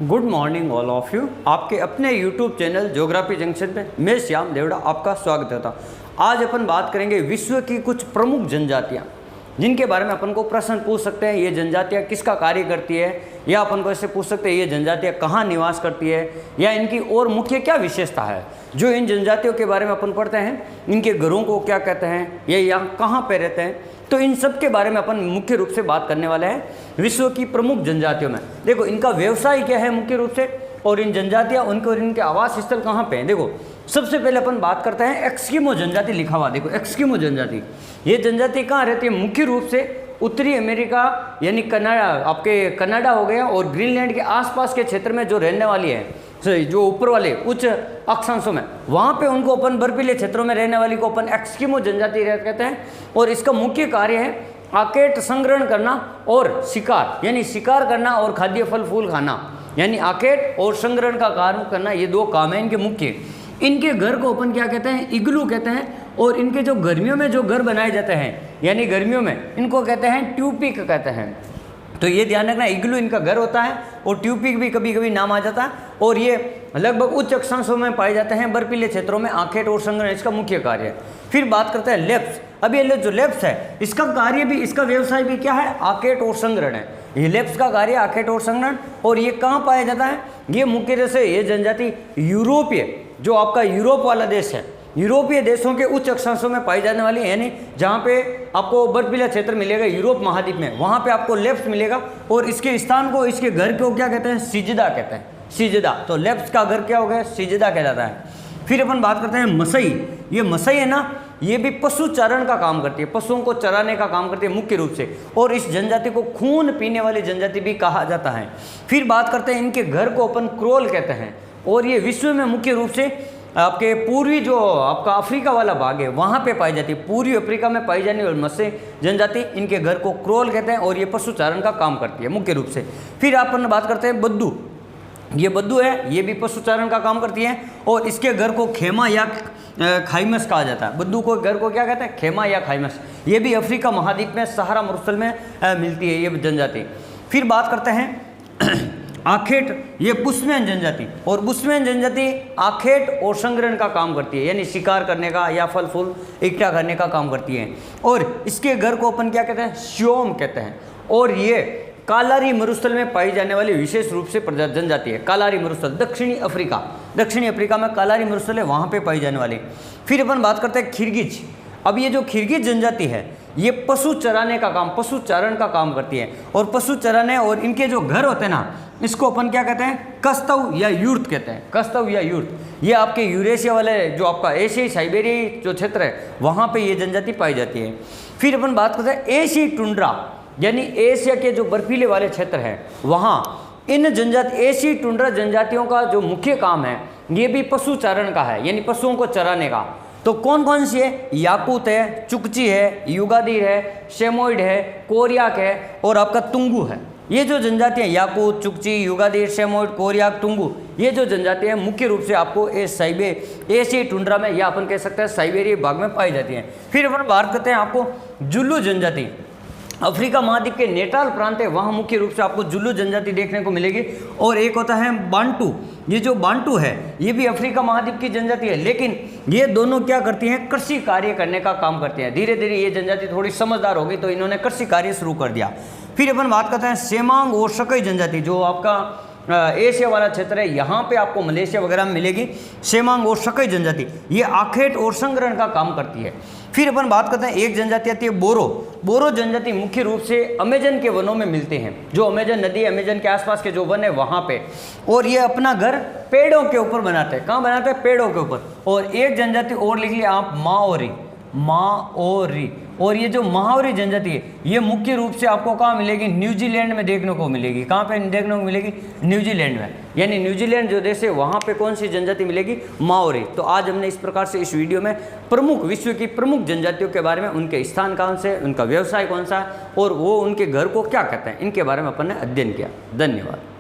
Good morning all of you. आपके अपने YouTube channel geography junction में मैं श्याम देवड़ा आपका स्वागत करता हूँ। आज अपन बात करेंगे विश्व की कुछ प्रमुख जनजातियाँ जिनके बारे में अपन को प्रश्न पूछ सकते हैं। ये जनजातियाँ किसका कार्य करती है, या अपन को ऐसे पूछ सकते हैं ये जनजातियाँ कहाँ निवास करती है, या इनकी और मुख्य क्या विशेषता है। जो इन जनजातियों के बारे में अपन पढ़ते हैं, इनके घरों को क्या कहते हैं, ये यहाँ कहाँ पे रहते हैं, तो इन सब के बारे में अपन मुख्य रूप से बात करने वाले हैं। विश्व की प्रमुख जनजातियों में देखो इनका व्यवसाय क्या है मुख्य रूप से, और इन जनजातियाँ उनके और इनके आवास स्थल कहाँ पे हैं। देखो सबसे पहले अपन बात करते हैं एस्किमो जनजाति लिखा हुआ। देखो एस्किमो जनजाति, ये जनजाति कहाँ रहती है, मुख्य रूप से उत्तरी अमेरिका यानी कनाडा, आपके कनाडा हो गया और ग्रीनलैंड के आसपास के क्षेत्र में जो रहने वाली है, जो ऊपर वाले उच्च अक्षांशों में, वहाँ पे उनको अपन बर्फीले क्षेत्रों में रहने वाली को अपन एस्किमो जनजाति कहते हैं। और इसका मुख्य कार्य है आकेट संग्रहण करना और शिकार, यानी शिकार करना और खाद्य फल फूल खाना, यानी आकेट और संग्रहण का कार्य करना। ये दो काम है इनके मुख्य। इनके घर को अपन क्या कहते हैं, इग्लू कहते हैं। और इनके जो गर्मियों में जो घर बनाए जाते हैं, यानी गर्मियों में इनको कहते हैं ट्यूपिक कहते हैं। तो ये ध्यान रखना, इग्लू इनका घर होता है और ट्यूपिक भी कभी कभी नाम आ जाता है। और ये लगभग उच्च अक्षांशों में पाए जाते हैं, बर्फीले क्षेत्रों में आखेट और संग्रहण इसका मुख्य कार्य है। फिर बात करते हैं लेप्स। अब ये जो लेप्स है इसका कार्य भी, इसका व्यवसाय भी क्या है, आखेट और संग्रहण है। ये लेप्स का कार्य आखेट और संग्रहण। और ये कहाँ पाया जाता है, ये मुख्य रूप से ये जनजाति यूरोपीय, जो आपका यूरोप वाला देश है, यूरोपीय देशों के उच्च अक्षांशों में पाई जाने वाली, यानी जहाँ पे आपको बर्फीला क्षेत्र मिलेगा यूरोप महाद्वीप में, वहाँ पे आपको लेप्स मिलेगा। और इसके स्थान को, इसके घर को क्या कहते हैं, सिजदा कहते हैं, सिजदा। तो लेप्स का घर क्या हो गया, सिजदा कहलाता है। फिर अपन बात करते हैं मसई। ये मसई है ना, ये भी पशु चारण का काम करती है, पशुओं को चराने का काम करती है मुख्य रूप से। और इस जनजाति को खून पीने वाली जनजाति भी कहा जाता है। फिर बात करते हैं इनके घर को अपन क्रोल कहते हैं। और ये विश्व में मुख्य रूप से आपके पूर्वी जो आपका अफ्रीका वाला भाग है वहाँ पे पाई जाती है, पूर्वी अफ्रीका में पाई जाने वाली मसई जनजाति, इनके घर को क्रोल कहते हैं। और ये पशुचारण का काम करती है मुख्य रूप से। फिर अपन बात करते हैं बद्दू। ये बद्दू है, ये भी पशुचारण का काम करती है। और इसके घर को खेमा या खाइमस कहा जाता है। बद्दू को घर को क्या कहते हैं, खेमा या खाइमस। ये भी अफ्रीका महाद्वीप में सहारा मरुस्थल में मिलती है ये जनजाति। फिर बात करते हैं आखेट, ये बुशमैन जनजाति। और बुशमैन जनजाति आखेट और संग्रहण का काम करती है, यानी शिकार करने का या फल फूल इकट्ठा करने का काम करती है। और इसके घर को अपन क्या कहते हैं, श्योम कहते हैं। और ये कालारी मरुस्थल में पाई जाने वाली विशेष रूप से जनजाति है। कालारी मरुस्थल दक्षिणी अफ्रीका में कालारी मरुस्थल है, वहाँ पे पाई जाने वाली। फिर अपन बात करते हैं खिरगिज। अब ये जो खिरगिज जनजाति है ये पशु चराने का काम, पशु चारण का काम करती है। और पशु चराने और इनके जो घर होते हैं ना, इसको अपन क्या कहते हैं, कस्तव या यूर्त कहते हैं, कस्तव या यूर्त। ये आपके यूरेशिया वाले, जो आपका एशियाई साइबेरियाई जो क्षेत्र है, वहाँ पे ये जनजाति पाई जाती है। फिर अपन बात करते हैं एशियाई टुंड्रा, यानी एशिया के जो बर्फीले वाले क्षेत्र हैं, वहाँ इन जनजाति एशियाई टुंड्रा जनजातियों का जो मुख्य काम है ये भी पशु चारण का है, यानी पशुओं को चराने का। तो कौन कौन सी है, याकूत है, चुकची है, युगादीर है, सेमोइड है, कोरियाक है और आपका तुंगू है। ये जो जनजातियाँ याकूत, चुकची, युगादीर, सेमोइड, कोरियाक, तुंगू, ये जो जनजातियाँ मुख्य रूप से आपको एशियाई टुंड्रा में, या अपन कह सकते हैं साइबेरिया भाग में पाई जाती हैं। फिर अपन बात करते हैं आपको जुल्लू जनजाति। अफ्रीका महाद्वीप के नेटाल प्रांत है, वहाँ मुख्य रूप से आपको जुल्लू जनजाति देखने को मिलेगी। और एक होता है बांटू। ये जो बांटू है ये भी अफ्रीका महाद्वीप की जनजाति है, लेकिन ये दोनों क्या करती हैं, कृषि कार्य करने का काम करते हैं। धीरे धीरे ये जनजाति थोड़ी समझदार हो गई तो इन्होंने कृषि कार्य शुरू कर दिया। फिर अपन बात करते हैं सेमांग और शकई जनजाति, जो आपका एशिया वाला क्षेत्र है, यहाँ पे आपको मलेशिया वगैरह में मिलेगी सेमांग और शकई जनजाति। ये आखेट और संग्रहण का काम करती है। फिर अपन बात करते हैं एक जनजाति आती है बोरो। बोरो जनजाति मुख्य रूप से अमेजन के वनों में मिलते हैं, जो अमेजन नदी, अमेजन के आसपास के जो वन है वहाँ पे। और ये अपना घर पेड़ों के ऊपर बनाते हैं। कहाँ बनाते हैं, पेड़ों के ऊपर। और एक जनजाति और लिख लिया आप, माओरी। और ये जो माओरी जनजाति है ये मुख्य रूप से आपको कहाँ मिलेगी, न्यूजीलैंड में देखने को मिलेगी। कहाँ पे देखने को मिलेगी, न्यूजीलैंड में। यानी न्यूजीलैंड जो देश है वहाँ पे कौन सी जनजाति मिलेगी, माओरी। तो आज हमने इस प्रकार से इस वीडियो में प्रमुख, विश्व की प्रमुख जनजातियों के बारे में, उनके स्थान कौन से, उनका व्यवसाय कौन सा है और वो उनके घर को क्या कहते हैं, इनके बारे में अपन ने अध्ययन किया। धन्यवाद।